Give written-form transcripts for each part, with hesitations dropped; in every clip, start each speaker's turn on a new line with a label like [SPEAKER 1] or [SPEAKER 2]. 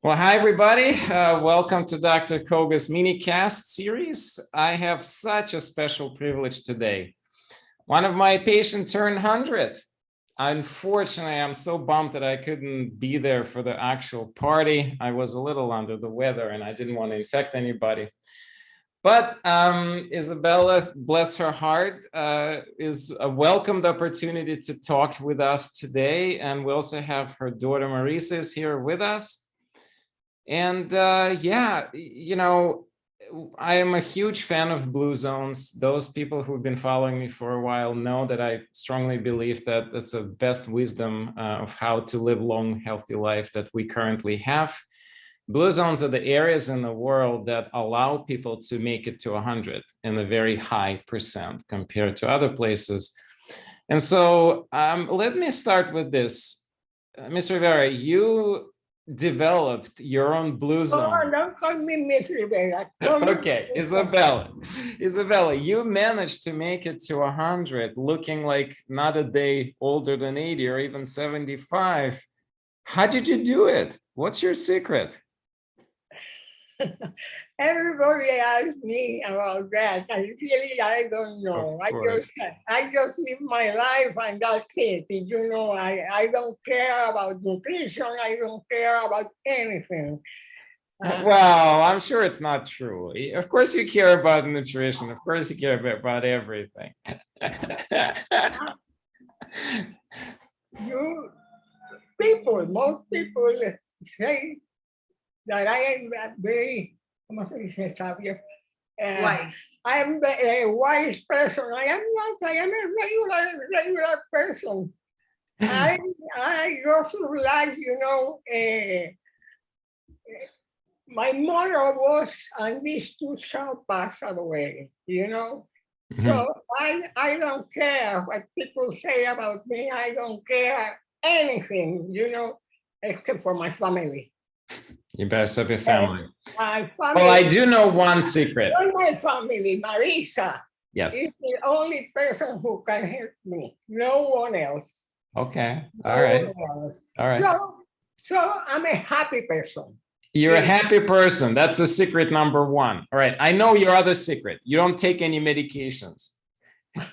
[SPEAKER 1] Well, hi, everybody. Welcome to Dr. Koga's minicast series. I have such a special privilege today. One of my patients turned 100. Unfortunately, I'm so bummed that I couldn't be there for the actual party. I was a little under the weather and I didn't want to infect anybody. But Isabella, bless her heart, is a welcomed opportunity to talk with us today. And we also have her daughter Marisa is here with us. And yeah, I am a huge fan of blue zones. Those people who've been following me for a while know that I strongly believe that that's the best wisdom of how to live long, healthy life that we currently have. Blue zones are the areas in the world that allow people to make it to 100 in a very high percent compared to other places. And so let me start with this. Ms. Rivera, you developed your own blue zone.
[SPEAKER 2] Oh, don't call me Miss Rivera.
[SPEAKER 1] Okay, Isabella, you managed to make it to 100, looking like not a day older than 80 or even 75. How did you do it? What's your secret?
[SPEAKER 2] Everybody asks me about that. I don't know. I just live my life and that's it. I don't care about nutrition. I don't care about anything.
[SPEAKER 1] Well, I'm sure it's not true. Of course you care about nutrition. Of course you care about everything.
[SPEAKER 2] Most people say that I am very,
[SPEAKER 3] wise.
[SPEAKER 2] I am a wise person. I am not. I am a regular person. I just realized, my mother was, and these two shall pass away, Mm-hmm. So I don't care what people say about me. I don't care anything, except for my family.
[SPEAKER 1] You better have your family.
[SPEAKER 2] My family.
[SPEAKER 1] Well, I do know one secret.
[SPEAKER 2] My family, Marisa.
[SPEAKER 1] Yes.
[SPEAKER 2] Is the only person who can help me. No one else.
[SPEAKER 1] Okay. All right. All right.
[SPEAKER 2] So I'm a happy person.
[SPEAKER 1] You're a happy person. That's the secret number one. All right. I know your other secret. You don't take any medications.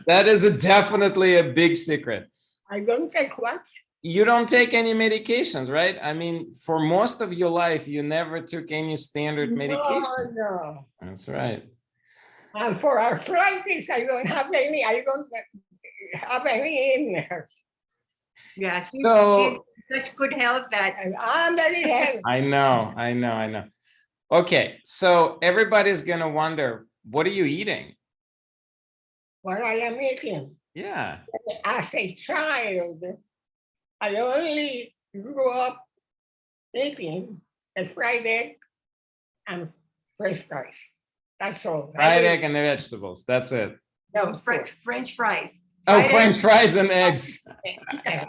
[SPEAKER 1] That is definitely a big secret.
[SPEAKER 2] I don't take what?
[SPEAKER 1] You don't take any medications, right? I mean, for most of your life, you never took any standard medication.
[SPEAKER 2] No.
[SPEAKER 1] That's right.
[SPEAKER 2] And for arthritis, I don't have any illness.
[SPEAKER 3] Yeah, she's such good health that
[SPEAKER 2] I'm very healthy.
[SPEAKER 1] I know. Okay, so everybody's gonna wonder, what are you eating?
[SPEAKER 2] What I am eating?
[SPEAKER 1] Yeah.
[SPEAKER 2] As a child, I only grew up eating a fried egg and French fries. That's all.
[SPEAKER 1] Fried egg and the vegetables. That's it.
[SPEAKER 3] No, French fries.
[SPEAKER 1] Oh, French fries and eggs. Okay.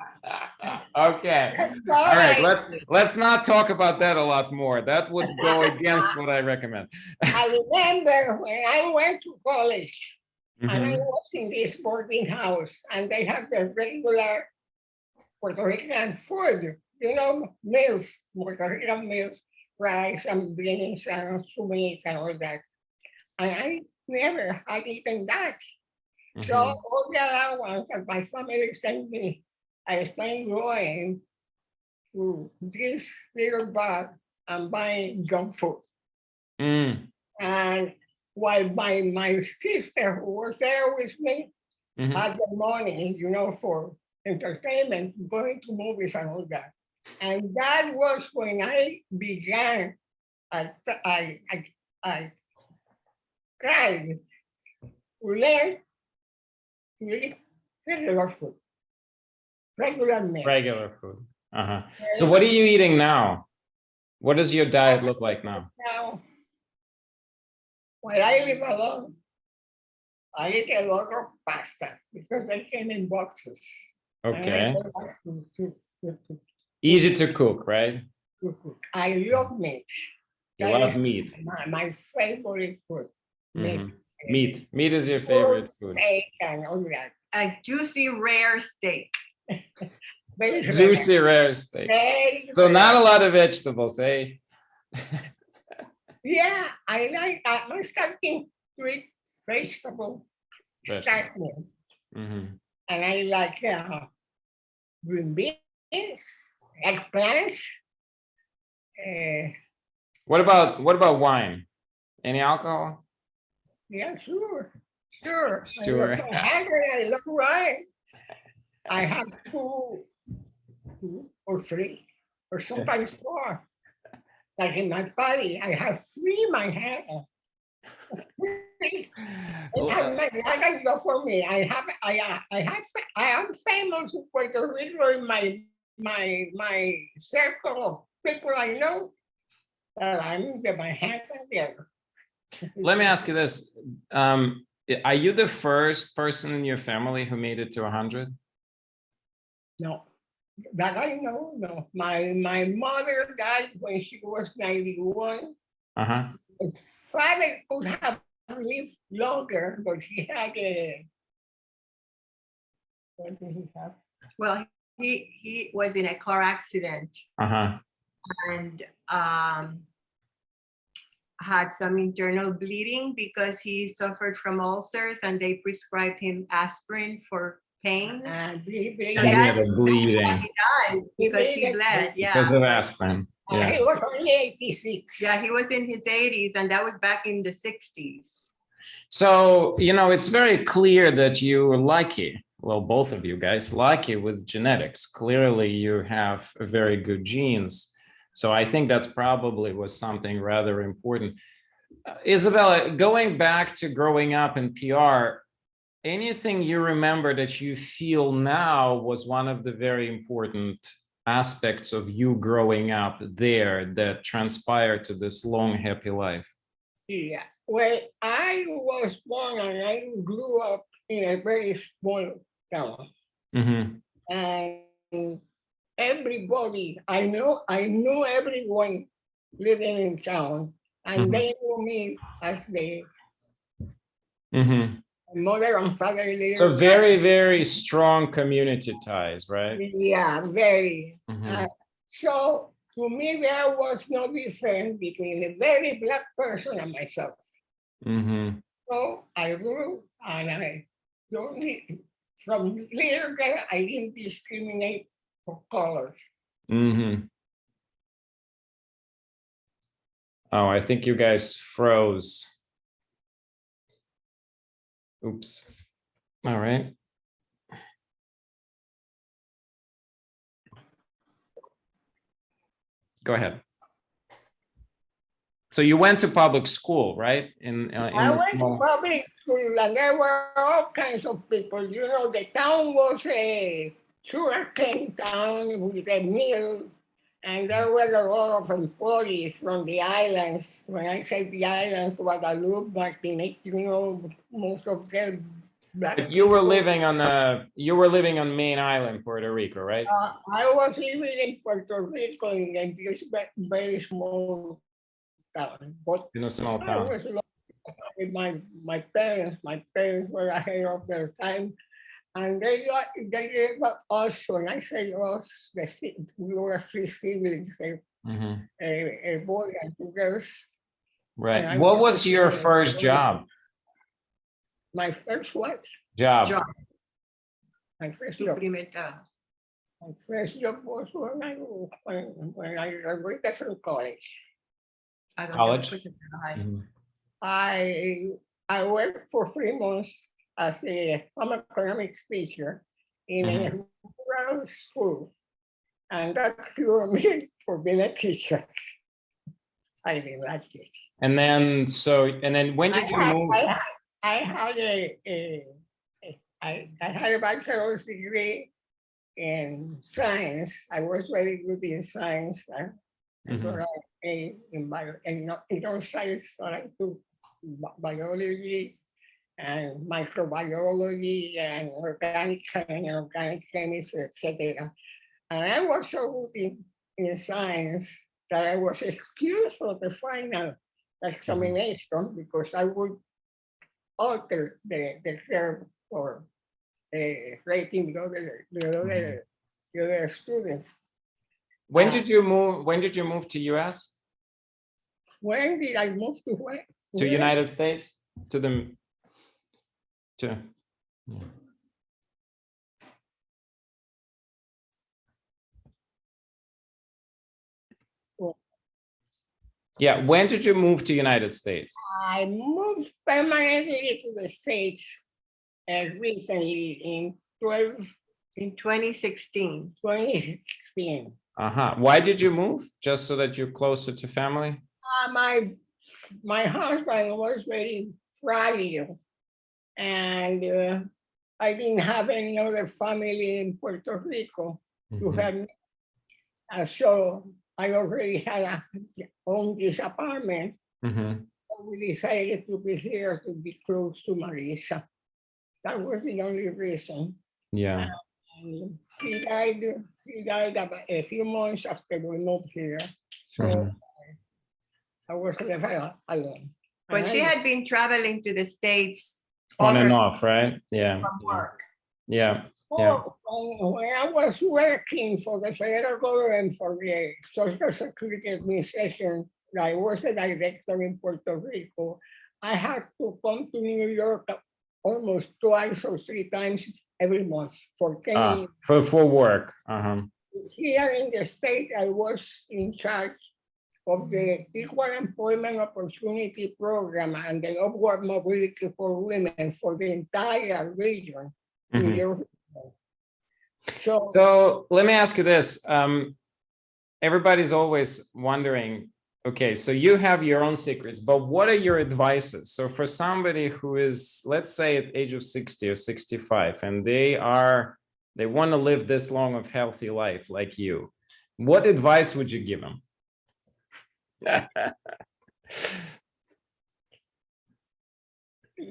[SPEAKER 1] All right. Let's not talk about that a lot more. That would go against what I recommend.
[SPEAKER 2] I remember when I went to college and I was in this boarding house and they have the regular Puerto Rican food, meals, Puerto Rican meals, rice and beans and meat and all that. And I never had eaten that. So all the allowance that my family sent me, I spent going to this little bar and buying junk food. And while my sister, who was there with me, had the money, for entertainment, going to movies and all that. And that was when I began, I tried to learn to eat regular food, regular meals.
[SPEAKER 1] Regular food. So what are you eating now? What does your diet look like now?
[SPEAKER 2] Now, when I live alone, I eat a lot of pasta because they came in boxes.
[SPEAKER 1] Okay. Easy to cook, right?
[SPEAKER 2] I love meat.
[SPEAKER 1] You love meat.
[SPEAKER 2] My favorite food.
[SPEAKER 1] Meat is your favorite food.
[SPEAKER 2] Steak and all that.
[SPEAKER 3] A juicy, rare steak.
[SPEAKER 1] Juicy, rare steak. So not a lot of vegetables, eh?
[SPEAKER 2] Yeah, I like, I'm starting to eat vegetable starting,
[SPEAKER 1] Mhm.
[SPEAKER 2] and I like green beans, eggplants. Uh,
[SPEAKER 1] What about wine? Any alcohol?
[SPEAKER 2] yeah, sure, sure. I love
[SPEAKER 1] Sure.
[SPEAKER 2] my hungry, I love wine. I have two or three, or sometimes four. Like in my body, I have three in my hand. Three. And that can go for me. I am famous in Puerto Rico in my circle of people I know that I'm get my hand together.
[SPEAKER 1] Let me ask you this. Are you the first person in your family who made it to 100?
[SPEAKER 2] No, that I know. No, my mother died when she was 91.
[SPEAKER 1] Uh-huh.
[SPEAKER 2] My father could have lived longer, but he had a what did he have?
[SPEAKER 3] Well, he was in a car accident
[SPEAKER 1] Uh-huh.
[SPEAKER 3] and had some internal bleeding because he suffered from ulcers and they prescribed him aspirin for pain.
[SPEAKER 2] And
[SPEAKER 1] So he had a
[SPEAKER 3] That's why
[SPEAKER 1] bleeding
[SPEAKER 3] he died, because he bled.
[SPEAKER 1] because
[SPEAKER 3] Yeah.
[SPEAKER 1] of aspirin. Yeah.
[SPEAKER 2] he was only 86.
[SPEAKER 3] Yeah, he was in his 80s, and that was back in the 60s.
[SPEAKER 1] So, it's very clear that you're lucky. Well, both of you guys lucky with genetics. Clearly, you have very good genes. So I think that's probably was something rather important. Isabella, going back to growing up in PR, anything you remember that you feel now was one of the very important aspects of you growing up there that transpired to this long, happy life?
[SPEAKER 2] Yeah. Well, I was born and I grew up in a very small town.
[SPEAKER 1] Mm-hmm.
[SPEAKER 2] And everybody, I knew everyone living in town. And
[SPEAKER 1] Mhm.
[SPEAKER 2] they knew me as the
[SPEAKER 1] Mm-hmm.
[SPEAKER 2] mother and father
[SPEAKER 1] So
[SPEAKER 2] little guy.
[SPEAKER 1] very, very strong community ties, right?
[SPEAKER 2] Yeah, very.
[SPEAKER 1] Mhm.
[SPEAKER 2] So to me, there was no difference between a very black person and myself.
[SPEAKER 1] Mm-hmm.
[SPEAKER 2] So I grew and I don't need, from little girl, I didn't discriminate for colors.
[SPEAKER 1] Mm-hmm. Oh, I think you guys froze. Oops. All right. Go ahead. So you went to public school, right? In
[SPEAKER 2] I
[SPEAKER 1] the
[SPEAKER 2] went to
[SPEAKER 1] small.
[SPEAKER 2] public school and there were all kinds of people. You know, the town was a sugarcane town with a mill, and there were a lot of employees from the islands. When I say the islands, Guadalupe, Martinique, most of them black
[SPEAKER 1] But you were
[SPEAKER 2] people.
[SPEAKER 1] living on main island, Puerto Rico, right?
[SPEAKER 2] I was living in Puerto Rico in this very small town, but
[SPEAKER 1] In a small
[SPEAKER 2] I
[SPEAKER 1] town.
[SPEAKER 2] was with my parents. My parents were ahead of their time, and they gave us. When I say us, we were three siblings,
[SPEAKER 1] Mm-hmm.
[SPEAKER 2] a boy and two girls. And
[SPEAKER 1] Right.
[SPEAKER 2] I
[SPEAKER 1] What
[SPEAKER 2] was
[SPEAKER 1] was your first job?
[SPEAKER 2] my first what?
[SPEAKER 1] Job.
[SPEAKER 3] Job.
[SPEAKER 2] My first
[SPEAKER 3] Tu
[SPEAKER 2] job.
[SPEAKER 3] primer trabajo.
[SPEAKER 2] My first job was when I graduated from college.
[SPEAKER 3] ¿A dónde
[SPEAKER 1] College?
[SPEAKER 3] fuiste a trabajar?
[SPEAKER 1] Mhm.
[SPEAKER 2] I worked for 3 months as a home economics teacher in a rural school, and that cured me for being a teacher. I didn't like it.
[SPEAKER 1] And then when did you move?
[SPEAKER 2] I had I had a bachelor's degree in science. I was very good in science. I got
[SPEAKER 1] Mhm.
[SPEAKER 2] A in bio, and in all science, so I took biology and microbiology and organic chemistry, etc. And I was so good in science that I was excused for the final examination because I would alter the curve for rating the other students.
[SPEAKER 1] When did you move? When did you move to US?
[SPEAKER 2] When did I move to where?
[SPEAKER 1] To United States? To the, to, yeah. Yeah, when did you move to United States?
[SPEAKER 2] I moved permanently to the States recently in
[SPEAKER 3] 2016.
[SPEAKER 2] 2016.
[SPEAKER 1] Why did you move? Just so that you're closer to family?
[SPEAKER 2] My husband was very fragile, and I didn't have any other family in Puerto Rico to help me. So I already had owned this apartment. So we decided to be here to be close to Marisa. That was the only reason.
[SPEAKER 1] Yeah.
[SPEAKER 2] And he died about a few months after we moved here. So I was left alone.
[SPEAKER 3] But she had been traveling to the States
[SPEAKER 1] On and
[SPEAKER 3] over
[SPEAKER 1] off, right? Yeah.
[SPEAKER 3] from work.
[SPEAKER 1] Yeah. Yeah.
[SPEAKER 2] When I was working for the federal government for the Social Security Administration, I was the director in Puerto Rico. I had to come to New York almost twice or three times every month for 10 years.
[SPEAKER 1] For work.
[SPEAKER 2] Here in the state, I was in charge of the Equal Employment Opportunity Program and the Upward Mobility for Women for the entire region.
[SPEAKER 1] So let me ask you this. Everybody's always wondering, okay, so you have your own secrets, but what are your advices? So for somebody who is, let's say at age of 60 or 65, and they want to live this long of healthy life like you, what advice would you give them?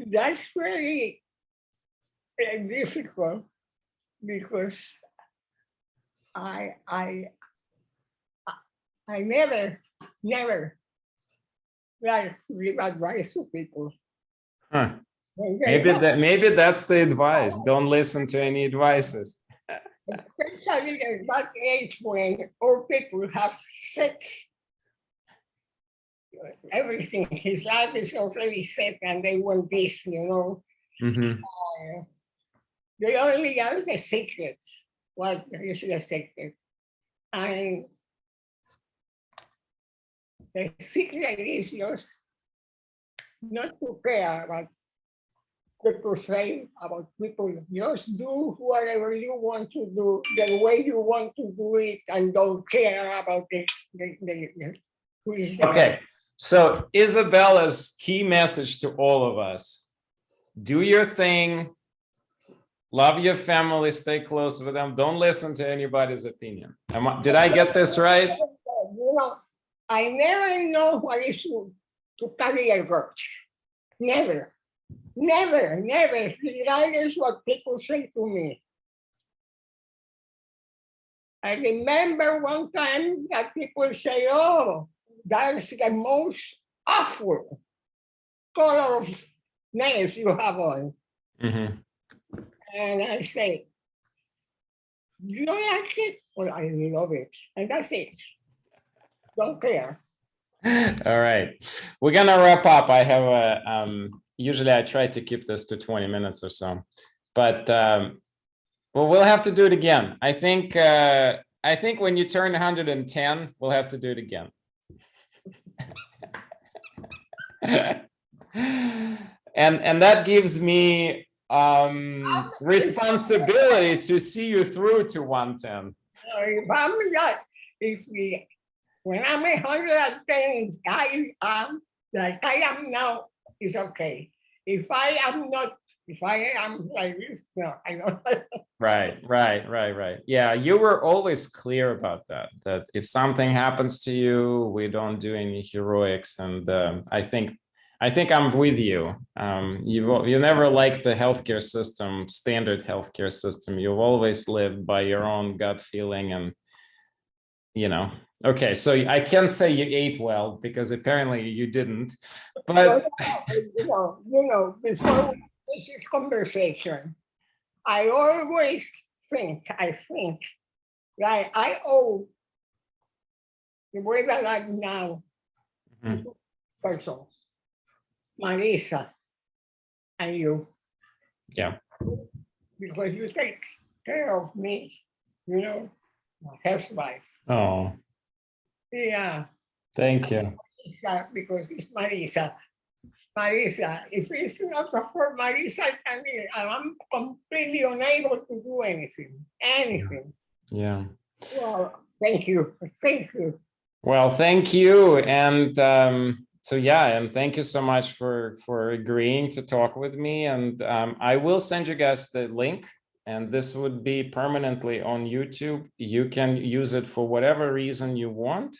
[SPEAKER 2] That's very difficult because I never like to give advice to people.
[SPEAKER 1] Maybe that's the advice. Don't listen to any advices.
[SPEAKER 2] Especially at that age when old people have sex. Everything, his life is already set and they want this, you know. They only have the secret. What is the secret? And the secret is just not to care about people say about people. Just do whatever you want to do, the way you want to do it, and don't care about the who is there.
[SPEAKER 1] Okay, so Isabella's key message to all of us: do your thing, love your family, stay close with them, don't listen to anybody's opinion. Did I get this right?
[SPEAKER 2] You know, I never know what is to carry a grudge. Never, regardless what people say to me. I remember one time that people say, oh, that's the most awful color of nails you have on. And I say, you don't like it? Well, I love it. And that's it. Don't care.
[SPEAKER 1] All right, we're gonna wrap up. I have a usually I try to keep this to 20 minutes or so, but well, we'll have to do it again. I think when you turn 110, we'll have to do it again. and that gives me responsibility to see you through to 110.
[SPEAKER 2] When I'm 110, I am like I am now, it's okay. If I am like this, no, I don't.
[SPEAKER 1] Right. Yeah, you were always clear about that if something happens to you, we don't do any heroics. And I think I'm with you. You never liked the healthcare system, standard healthcare system. You've always lived by your own gut feeling, and you know. Okay, so I can't say you ate well because apparently you didn't. But
[SPEAKER 2] you know, before we this conversation, I always think that I owe the way that I'm now to persons, Marisa and you,
[SPEAKER 1] Yeah.
[SPEAKER 2] because you take care of me, you know, my housewife.
[SPEAKER 1] Oh,
[SPEAKER 2] Yeah,
[SPEAKER 1] thank you.
[SPEAKER 2] Marisa, because it's Marisa. Marisa, if it's not for Marisa, I'm completely unable to do anything. Anything.
[SPEAKER 1] Yeah.
[SPEAKER 2] Well, thank you. Thank you.
[SPEAKER 1] Well, thank you. And so, yeah, and thank you so much for agreeing to talk with me. And I will send you guys the link, and this would be permanently on YouTube. You can use it for whatever reason you want.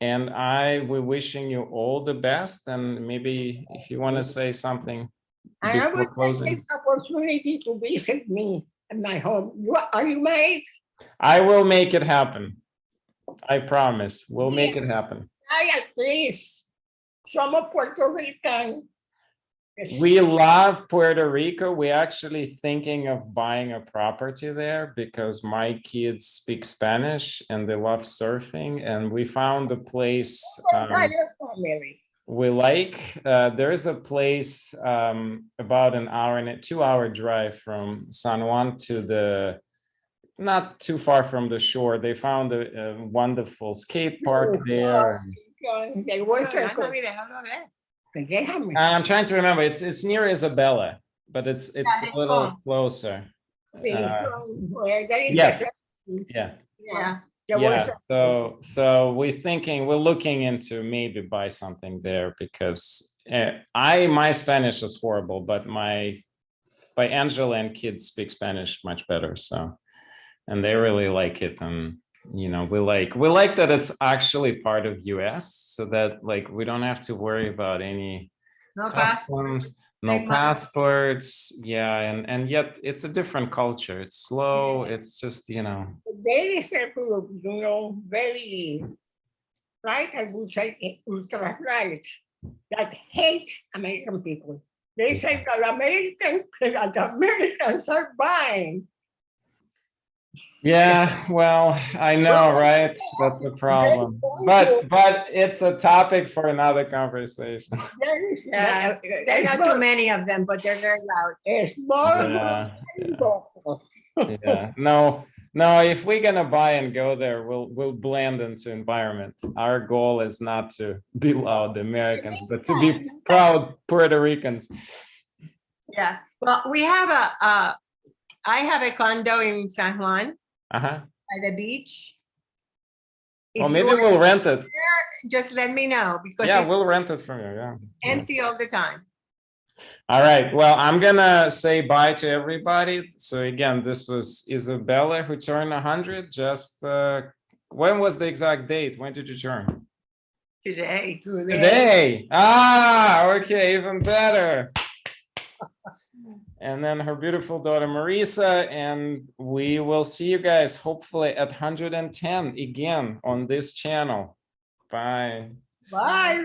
[SPEAKER 1] And I will wishing you all the best. And maybe if you want to say something
[SPEAKER 2] And I
[SPEAKER 1] before
[SPEAKER 2] will take
[SPEAKER 1] closing.
[SPEAKER 2] this opportunity to visit me at my home. Are you married?
[SPEAKER 1] I will make it happen. I promise. We'll make it happen.
[SPEAKER 2] I at least some of Puerto Rican.
[SPEAKER 1] We love Puerto Rico. We're actually thinking of buying a property there because my kids speak Spanish and they love surfing. And we found a place
[SPEAKER 2] Entire family.
[SPEAKER 1] we like. There is a place about an hour and a 2-hour drive from San Juan to the, not too far from the shore. They found a wonderful skate park there.
[SPEAKER 2] They Western
[SPEAKER 3] Háblame, déjalo ver.
[SPEAKER 2] Déjame.
[SPEAKER 1] I'm trying to remember. It's near Isabella, but it's a little closer.
[SPEAKER 2] Where there is
[SPEAKER 1] yes.
[SPEAKER 2] a-
[SPEAKER 1] Yeah.
[SPEAKER 3] Yeah.
[SPEAKER 2] the
[SPEAKER 1] Yeah.
[SPEAKER 2] Western-
[SPEAKER 1] So we're looking into maybe buy something there because my Spanish is horrible, but by Angela and kids speak Spanish much better. So, and they really like it. And you know, we like that it's actually part of US, so that like we don't have to worry about any
[SPEAKER 3] No passport.
[SPEAKER 1] customs, no
[SPEAKER 3] Same money.
[SPEAKER 1] passports. Yeah, and yet it's a different culture. It's slow. It's just, you know.
[SPEAKER 2] There is a group, very right, I would say ultra right, that hate American people. They say that the Americans are buying.
[SPEAKER 1] Yeah, well, I know, right? That's the problem. But it's a topic for another conversation.
[SPEAKER 2] There is
[SPEAKER 3] Yeah, there are not too many of them, but they're very loud.
[SPEAKER 2] a small
[SPEAKER 1] Yeah,
[SPEAKER 2] group.
[SPEAKER 1] yeah. No, if we're gonna buy and go there, we'll blend into environment. Our goal is not to be loud Americans, but to be proud Puerto Ricans.
[SPEAKER 3] Yeah. Well, I have a condo in San Juan
[SPEAKER 1] Uh-huh.
[SPEAKER 3] by the beach.
[SPEAKER 1] Well,
[SPEAKER 3] If
[SPEAKER 1] maybe
[SPEAKER 3] you are
[SPEAKER 1] we'll rent it.
[SPEAKER 3] there, just let me know because
[SPEAKER 1] Yeah,
[SPEAKER 3] it's
[SPEAKER 1] we'll rent it from you. Yeah.
[SPEAKER 3] empty all the time.
[SPEAKER 1] All right. Well, I'm gonna say bye to everybody. So again, this was Isabella who turned 100. Just when was the exact date? When did you turn?
[SPEAKER 3] Today.
[SPEAKER 1] Today. Ah, okay, even better. And then her beautiful daughter Marisa, and we will see you guys hopefully at 110 again on this channel. Bye.
[SPEAKER 2] Bye.